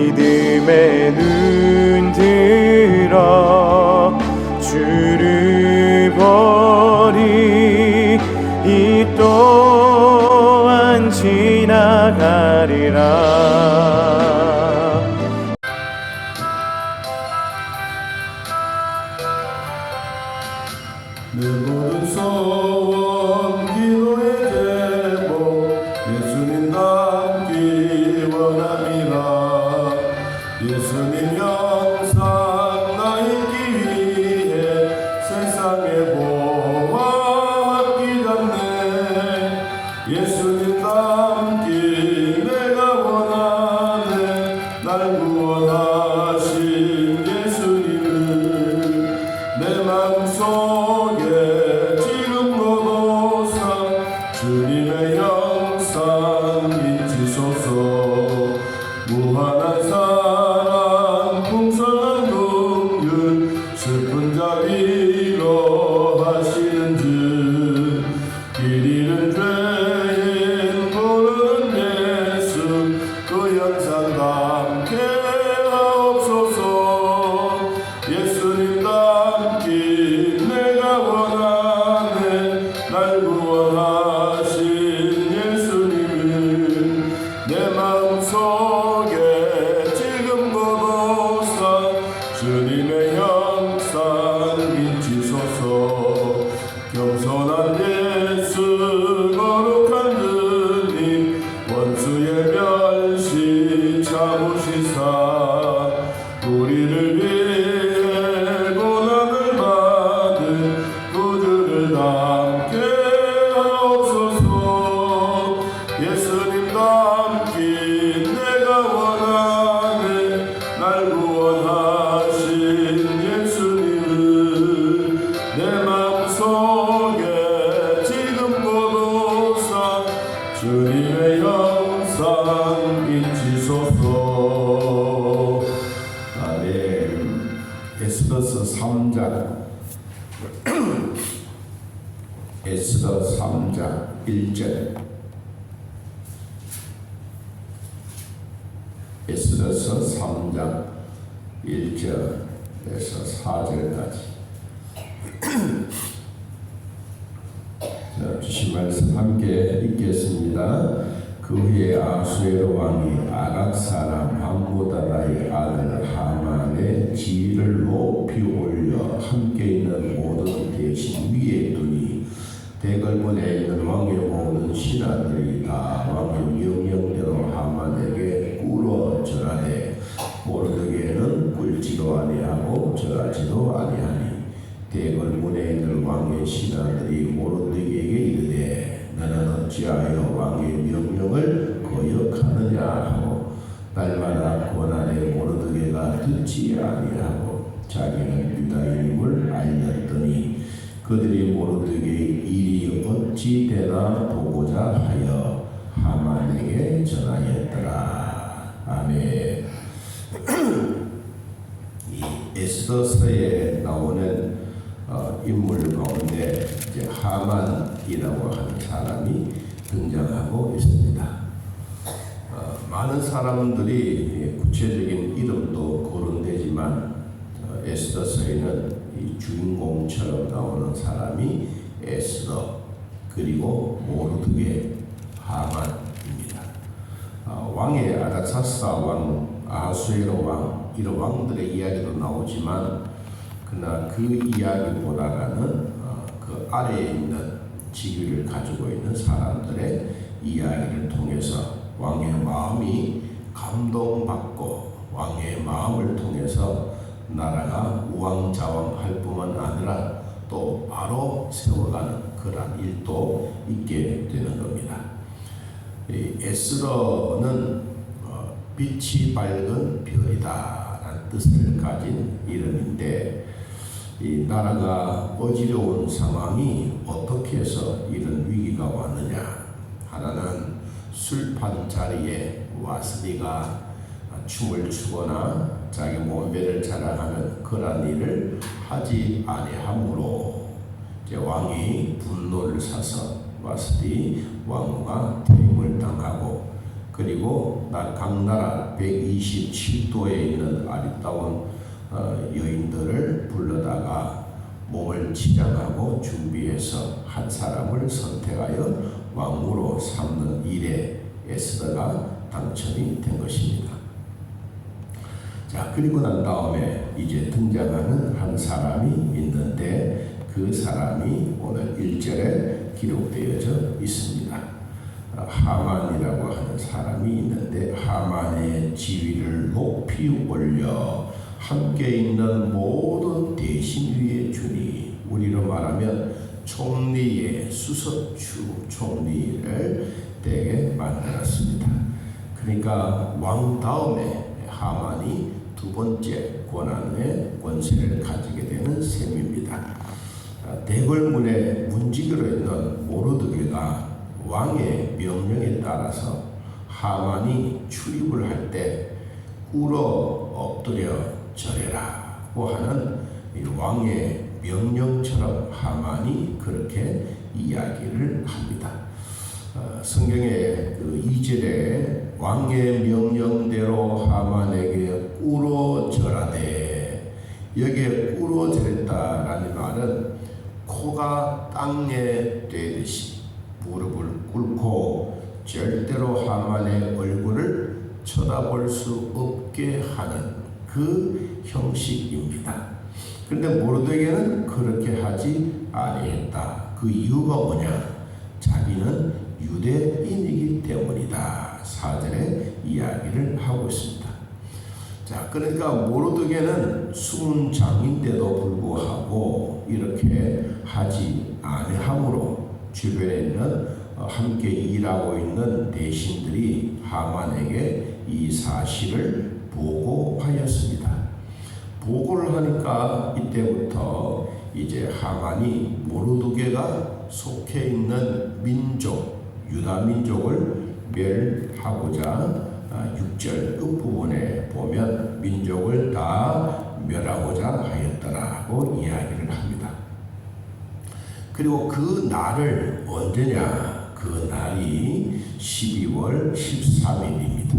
믿음의 눈 들어 주를 보리. 이 또한 지나가리라. 내 모든 소원 기도의 제목 예수님 닮기 원합니다. 예수님 영상 나있기 위해 세상에 보았기 전에 예수님 닮기 내가 원하네. 날 구원하신 예수님을 내 마음속에 주님의 형상 비치소서. 무한한 사랑 풍성한 긍휼 슬픈 자 위로하시는 주. 길 잃은 죄인 부르는 예수 그 형상 담게 하옵소서. 예수님 닮기 내가 원하네. 날 구원하신 예수님을 내 마음속에 지금도 도사 주님의 형상 비치소서. 겸손한 예수 거룩한 주님 원수의 멸시 참으시사 우리를 위해 고난을 받은 구주를 담게 하옵소서. 예수님 닮기 내가 원하네. 날 구원하신 예수님을 내 마음속에 지금도 도사 주님의 형상 비치소서. 아멘. 에스더서 3장 에스더 3장 1절 에스더서 3장 1절에서 4절까지 주신 말씀 함께 읽겠습니다. 그 후에 아수에로 왕이 아각 사람 함무다라의 아들 하만의 지위를 높이 올려 함께 있는 모든 대신 위에 두니 대궐문에 있는 왕의 모든 신하들이 다 왕의 명령대로 하만에게 꿇어 절하되 모르드게는 꿇지도 아니하고 절하지도 아니하니 대궐문에 있는 왕의 신하들이 모르드게에게 이르되 너는 어찌하여 왕의 명령을 거역하느냐 하고 날마다 고난의 모르드게가 듣지 아니하고 자기는 유다인임을 알렸더니 그들이 모르드게의 일이 어찌 되나 보고자 하여 하만에게 전하였더라. 아멘. 이 에스더서에 나오는 인물 가운데 이제 하만이라고 하는 사람이 등장하고 있습니다. 많은 사람들이 구체적인 이름도 거론되지만 에스더서에는 이 주인공처럼 나오는 사람이 에스더 그리고 모르드게 하만입니다. 왕의 아닥사스다 왕, 아수에로 왕 이런 왕들의 이야기도 나오지만 그러나 그 이야기보다는 그 아래에 있는 지위를 가지고 있는 사람들의 이야기를 통해서 왕의 마음이 감동받고 왕의 마음을 통해서 나라가 우왕좌왕할 뿐만 아니라 또 바로 세워가는 그런 일도 있게 되는 겁니다. 이 에스더는 빛이 밝은 별이다 라는 뜻을 가진 이름인데 이 나라가 어지러운 상황이 어떻게 해서 이런 위기가 왔느냐. 하나는 술판 자리에 와스리가 춤을 추거나 자기 몸매를 자랑하는 그런 일을 하지 아니하므로 이제 왕이 분노를 사서 와스리 왕후가 퇴임을 당하고 그리고 각 나라 127도에 있는 아리따운 여인들을 불러다가 몸을 치장하고 준비해서 한 사람을 선택하여 왕으로 삼는 일에 에스더가 당첨이 된 것입니다. 자, 그리고 난 다음에 이제 등장하는 한 사람이 있는데 그 사람이 오늘 1절에 기록되어져 있습니다. 하만이라고 하는 사람이 있는데 하만의 지위를 높이 올려 함께 있는 모든 대신 위에 주니, 우리로 말하면 총리의 수석주 총리를 되게 만들었습니다. 그러니까 왕 다음에 하만이 두 번째 권한의 권세를 가지게 되는 셈입니다. 대궐문에 문지기로 있는 모르드게가 왕의 명령에 따라서 하만이 출입을 할 때 꿇어 엎드려 절해라고 하는 왕의 명령처럼 하만이 그렇게 이야기를 합니다. 성경의 그 2절에 왕의 명령대로 하만에게 꿇어 절하되, 여기에 꿇어 절했다라는 말은 코가 땅에 대듯이 무릎을 꿇고 절대로 하만의 얼굴을 쳐다볼 수 없게 하는 그 형식입니다. 그런데 모르드게는 그렇게 하지 아니했다. 그 이유가 뭐냐? 자기는 유대인이기 때문이다. 4절에 이야기를 하고 있습니다. 자, 그러니까 모르드게는 순장인데도 불구하고 이렇게 하지 아니하므로 주변에 있는 함께 일하고 있는 대신들이 하만에게 이 사실을 보고하였습니다. 보고를 하니까 이때부터 이제 하만이 모르드게가 속해 있는 민족, 유다 민족을 멸하고자 6절 끝부분에 보면 민족을 다 멸하고자 하였더라고 이야기를 합니다. 그리고 그 날을 언제냐? 그 날이 12월 13일입니다.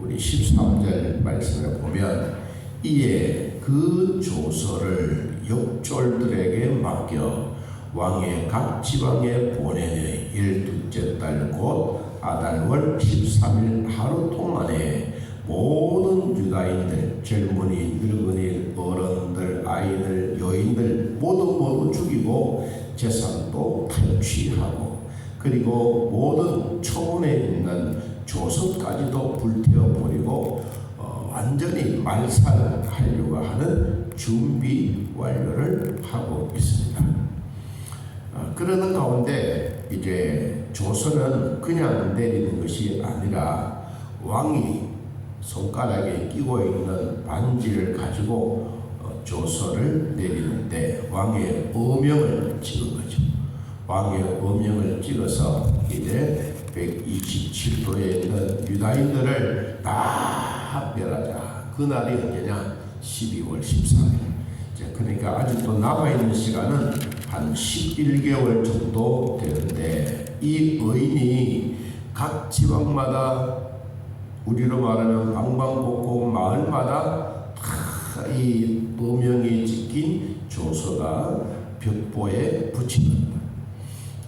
우리 13절 말씀을 보면 이에 그 조서를 역졸들에게 맡겨 왕의 각 지방에 보내니 12째 달 곧 아달월 13일 하루 동안에 모든 유다인들, 젊은이, 늙은이, 어른들, 아이들, 여인들 모두 죽이고 재산도 탈취하고, 그리고 모든 초원에 있는 조선까지도 불태워버리고 완전히 말살하려고 하는 준비 완료를 하고 있습니다. 그러는 가운데 이제 조서는 그냥 내리는 것이 아니라 왕이 손가락에 끼고 있는 반지를 가지고 조서를 내리는데 왕의 어명을 찍은 거죠. 왕의 어명을 찍어서 이제 127도에 있는 유다인들을 다 멸하자. 그날이 언제냐? 12월 13일. 그러니까 아직도 남아있는 시간은 한 11개월 정도 되는데, 이 의인이 각 지방마다, 우리로 말하면 방방곡곡 마을마다 다 이 어명이 찍힌 조서가 벽보에 붙입니다.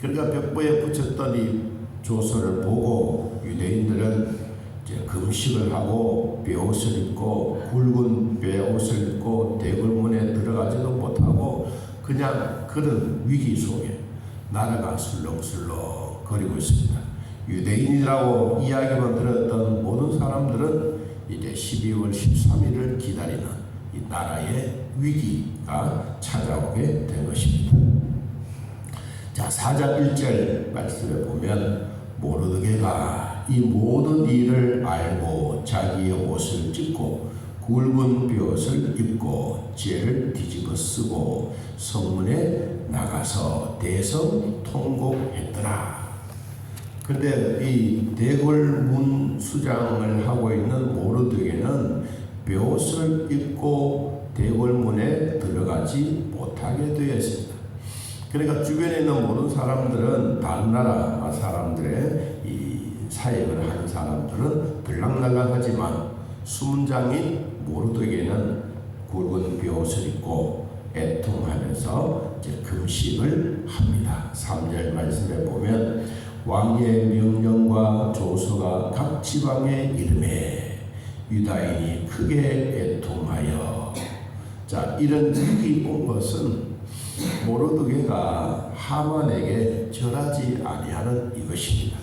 그러니까 벽보에 붙였던 이 조서를 보고 유대인들은 이제 금식을 하고 베옷을 입고, 굵은 베옷을 입고 대궐문에 들어가지도 못하고 그냥 그런 위기 속에 나라가 술렁술렁 거리고 있습니다. 유대인이라고 이야기만 들었던 모든 사람들은 이제 12월 13일을 기다리는 이 나라의 위기가 찾아오게 된 것입니다. 자, 4장 1절 말씀에 보면 모르드게가 이 모든 일을 알고 자기의 옷을 찢고 굵은 베옷을 입고 죄를 뒤집어 쓰고 성문에 나가서 대성 통곡했더라. 그런데 이 대궐문 수장을 하고 있는 모르드게는 베옷을 입고 대궐문에 들어가지 못하게 되었습니다. 그러니까 주변에 있는 모든 사람들은 다른 나라 사람들의 이 사역을 하는 사람들은 들락날락하지만 수문장인 모르드게는 굵은 벼옷을 입고 애통하면서 이제 금식을 합니다. 3절 말씀에 보면 왕의 명령과 조서가 각 지방에 이름에 유다인이 크게 애통하여. 자, 이런 일이 온 것은 모르드게가 하만에게 절하지 아니하는 이것입니다.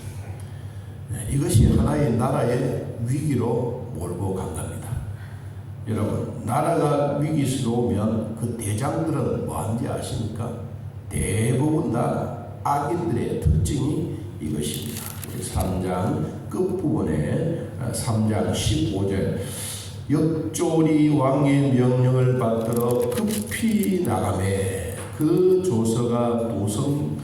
이것이 하나의 나라의 위기로 몰고 간 겁니다. 여러분, 나라가 위기스러우면 그 대장들은 뭐하는지 아십니까? 대부분 다 악인들의 특징이 이것입니다. 3장 끝부분에 3장 15절 역졸이 왕의 명령을 받들어 급히 나가매 그 조서가 도성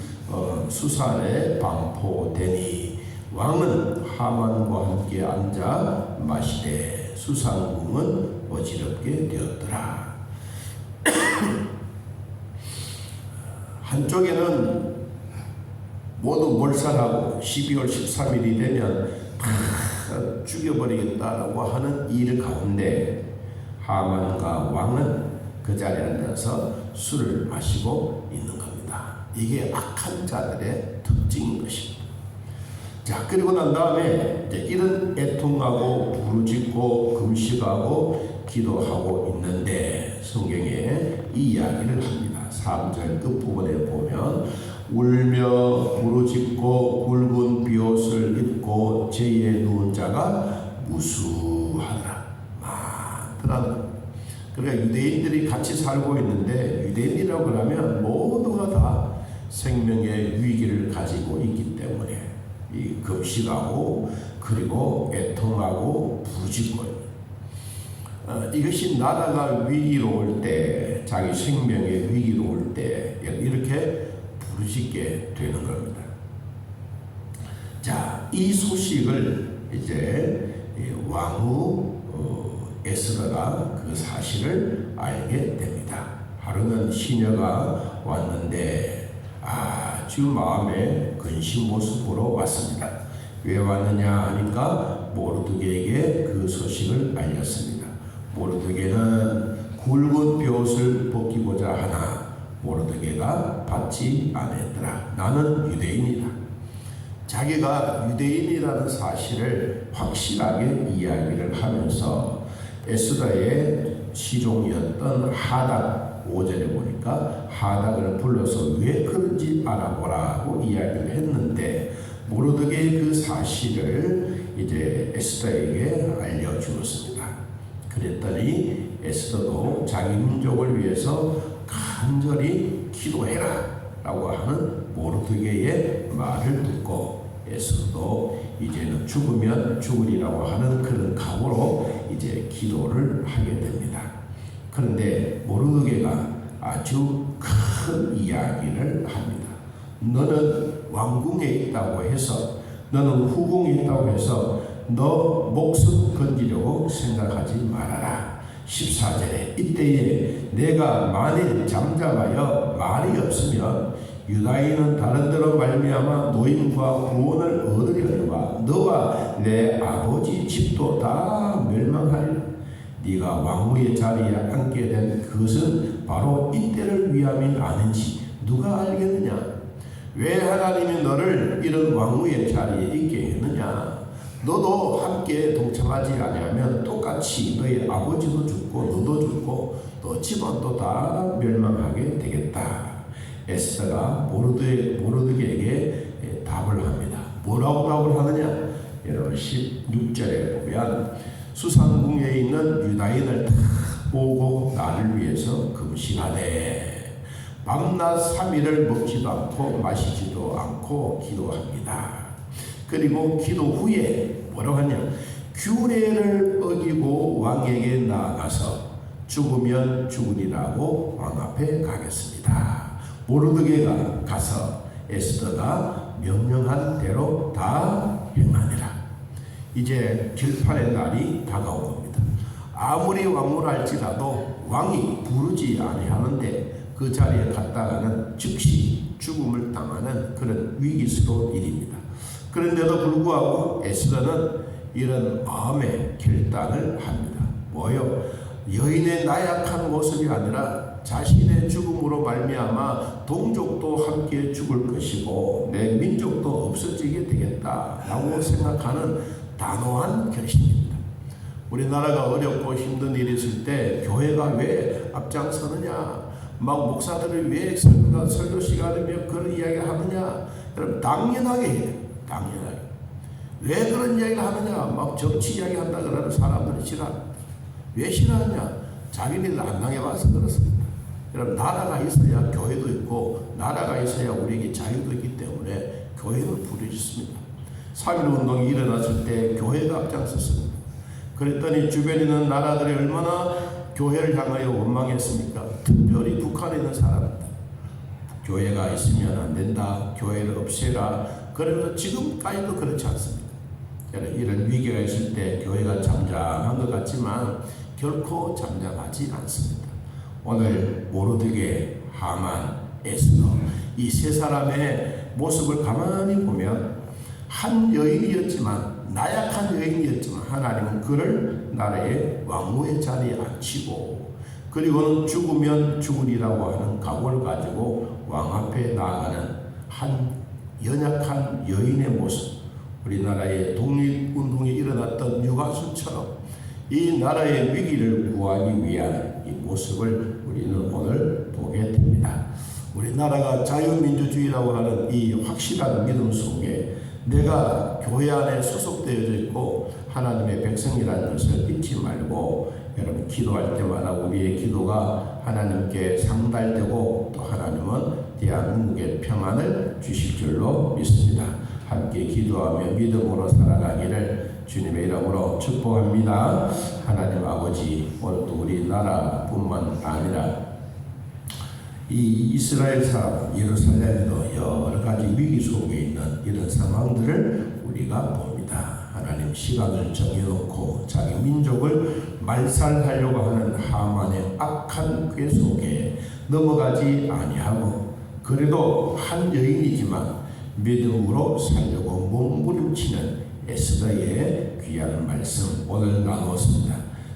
수산에 방포되니 왕은 하만과 함께 앉아 마시되 수산궁은 어지럽게 되었더라. 한쪽에는 모두 몰살하고 12월 13일이 되면 다 죽여버리겠다라고 하는 일 가운데 하만과 왕은 그 자리에 앉아서 술을 마시고 있는 겁니다. 이게 악한 자들의 특징인 것입니다. 자, 그리고 난 다음에 이제 이런 애통하고 부르짖고 금식하고 기도하고 있는데 성경에 이 이야기를 합니다. 3절 끝부분에 보면 울며 부르짖고 굵은 비옷을 입고 제에 누운 자가 무수하더라. 많더라. 그러니까 유대인들이 같이 살고 있는데 유대인이라고 하면 모두가 다 생명의 위기를 가지고 있기 때문에 이 금식하고 그리고 애통하고 부르짖고 이것이 나라가 위기로울 때 자기 생명의 위기로울 때 이렇게 부르짖게 되는 겁니다. 자, 이 소식을 이제 왕후 에스더가 그 사실을 알게 됩니다. 하루는 시녀가 왔는데 아주 마음에 근심 모습으로 왔습니다. 왜 왔느냐 하니까 모르드게에게 그 소식을 알렸습니다. 모르드게는 굵은 벼옷을 벗기고자 하나 모르드게가 받지 않았더라. 나는 유대인이다. 자기가 유대인이라는 사실을 확실하게 이야기를 하면서 에스더의 시종이었던 하닥 5절에 보니까 하닥을 불러서 왜 그런지 알아보라고 이야기를 했는데 모르드게의 그 사실을 이제 에스더에게 알려주었습니다. 그랬더니 에스더도 자기 민족을 위해서 간절히 기도해라 라고 하는 모르드게의 말을 듣고 에스더도 이제는 죽으면 죽으리라고 하는 그런 각오로 이제 기도를 하게 됩니다. 그런데 모르드게가 아주 큰 이야기를 합니다. 너는 왕궁에 있다고 해서 너는 후궁에 있다고 해서 너 목숨 건지려고 생각하지 말아라. 14절에 이때에 내가 만일 잠잠하여 말이 없으면 유다인은 다른 데로 말미암아 노임과 구원을 얻으려니와 너와 내 아버지 집도 다 멸망하리라. 네가 왕후의 자리에 앉게 된 그것은 바로 이때를 위함이 아닌지 누가 알겠느냐? 왜 하나님이 너를 이런 왕후의 자리에 있게 했느냐? 너도 함께 동참하지 아니하면 똑같이 너의 아버지도 죽고 너도 죽고 너 집안도 다 멸망하게 되겠다. 에스더가 모르드게에게 답을 합니다. 뭐라고 답을 하느냐? 여러분 16절에 보면 수산궁에 있는 유다인을 다 모으고 나를 위해서 금식하되 밤낮 3일을 먹지도 않고 마시지도 않고 기도합니다. 그리고 기도 후에 뭐라고 하냐? 규례를 어기고 왕에게 나아가서 죽으면 죽으리라고 왕 앞에 가겠습니다. 모르드게가 가서 에스더가 명령한 대로 다 행하니라. 이제 결판의 날이 다가온 겁니다. 아무리 왕후랄지라도 왕이 부르지 아니하는데 그 자리에 갔다가는 즉시 죽음을 당하는 그런 위기스러운 일입니다. 그런데도 불구하고 에스더는 이런 마음의 결단을 합니다. 뭐요? 여인의 나약한 모습이 아니라 자신의 죽음으로 말미암아 동족도 함께 죽을 것이고 내 민족도 없어지게 되겠다라고 생각하는 단호한 결심입니다. 우리나라가 어렵고 힘든 일이 있을 때 교회가 왜 앞장서느냐, 막 목사들을 왜 설교 시간이며 그런 이야기를 하느냐. 여러분 당연하게 해요. 당연하게. 왜 그런 이야기를 하느냐, 막 정치 이야기 한다 그러는 사람들이 싫어합니다. 왜 싫어하냐? 자기네들 안 당해봐서 그렇습니다. 여러분 나라가 있어야 교회도 있고 나라가 있어야 우리에게 자유도 있기 때문에 교회는 부르짖습니다. 3.1 운동이 일어났을 때 교회가 앞장섰습니다. 그랬더니 주변에 있는 나라들이 얼마나 교회를 향하여 원망했습니까? 특별히 북한에 있는 사람들, 교회가 있으면 안 된다, 교회를 없애라. 그래서 지금까지도 그렇지 않습니다. 이런 위기가 있을 때 교회가 잠잠한 것 같지만 결코 잠잠하지 않습니다. 오늘 모르드게, 하만, 에스더 이 세 사람의 모습을 가만히 보면 한 여인이었지만, 나약한 여인이었지만 하나님은 그를 나라의 왕후의 자리에 앉히고, 그리고는 죽으면 죽으리라고 하는 각오를 가지고 왕 앞에 나아가는 한 연약한 여인의 모습, 우리나라의 독립운동이 일어났던 유가수처럼 이 나라의 위기를 구하기 위한 이 모습을 우리는 오늘 보게 됩니다. 우리나라가 자유민주주의라고 하는 이 확실한 믿음 속에 내가 교회 안에 소속되어져 있고 하나님의 백성이라는 것을 잊지 말고, 여러분 기도할 때마다 우리의 기도가 하나님께 상달되고 또 하나님은 대한민국의 평안을 주실 줄로 믿습니다. 함께 기도하며 믿음으로 살아가기를 주님의 이름으로 축복합니다. 하나님 아버지, 오늘도 우리나라뿐만 아니라 이 이스라엘 사람 예루살렘도 여러 가지 위기 속에 있는 이런 상황들을 우리가 봅니다. 하나님 시간을 정해놓고 자기 민족을 말살하려고 하는 하만의 악한 꾀 속에 넘어가지 아니하고, 그래도 한 여인이지만 믿음으로 살려고 몸부림치는 에스더의 귀한 말씀 오늘 나누었습니다.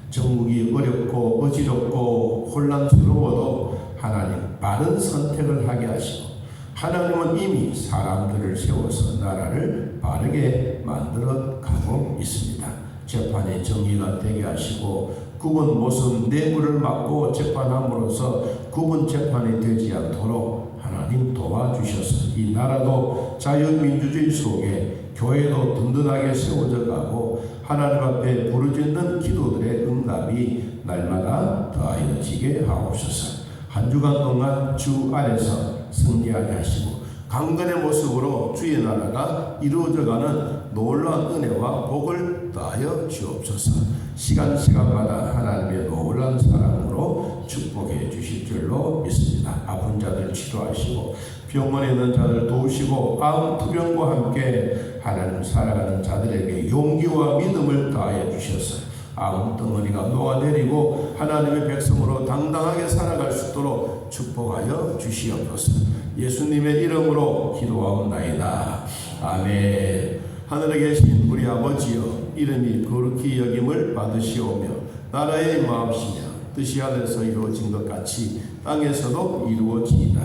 정국이 어렵고 어지럽고 혼란스러워도 하나님 바른 선택을 하게 하시고, 하나님은 이미 사람들을 세워서 나라를 바르게 만들어 가고 있습니다. 재판의 정의가 되게 하시고, 구분 모순 뇌물을 막고 재판함으로써 구분 재판이 되지 않도록 하나님 도와주셔서 이 나라도 자유민주주의 속에 교회도 든든하게 세워져 가고 하나님 앞에 부르짖는 기도들의 응답이 날마다 더하여지게 하옵소서. 한 주간 동안 주 안에서 승리하게 하시고 강건의 모습으로 주의 나라가 이루어져가는 놀라운 은혜와 복을 더하여 주옵소서. 시간마다 하나님의 놀라운 사랑으로 축복해 주실 줄로 믿습니다. 아픈 자들 치료하시고 병원에 있는 자들 도우시고 암투병과 함께 하나님 살아가는 자들에게 용기와 믿음을 더하여 주셔서 암덩어리가 녹아내리고 하나님의 백성으로 당당하게 살아갈 수 있도록 축복하여 주시옵소서. 예수님의 이름으로 기도하옵나이다. 아멘. 하늘에 계신 우리 아버지여, 이름이 거룩히 여김을 받으시오며 나라의 마음이시며 뜻이 하늘에서 이루어진 것 같이 땅에서도 이루어지이다.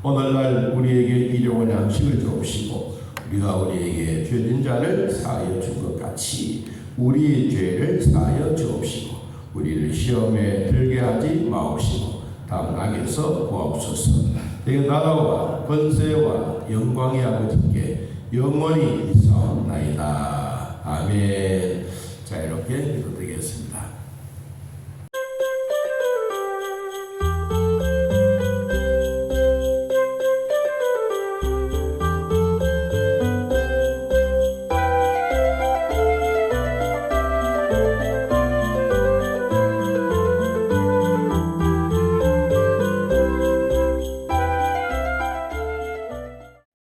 오늘날 우리에게 일용할 양식을 주옵시고 우리가 우리에게 죄진 자를 사하여 준 것 같이 우리의 죄를 사하여 주옵시고 우리를 시험에 들게 하지 마옵시고 다음 악에서 구하옵소서. 내 나라와 권세와 영광의 아버지께 영원히 있사옵나이다. 아멘. 자, 이렇게 기도드리겠습니다.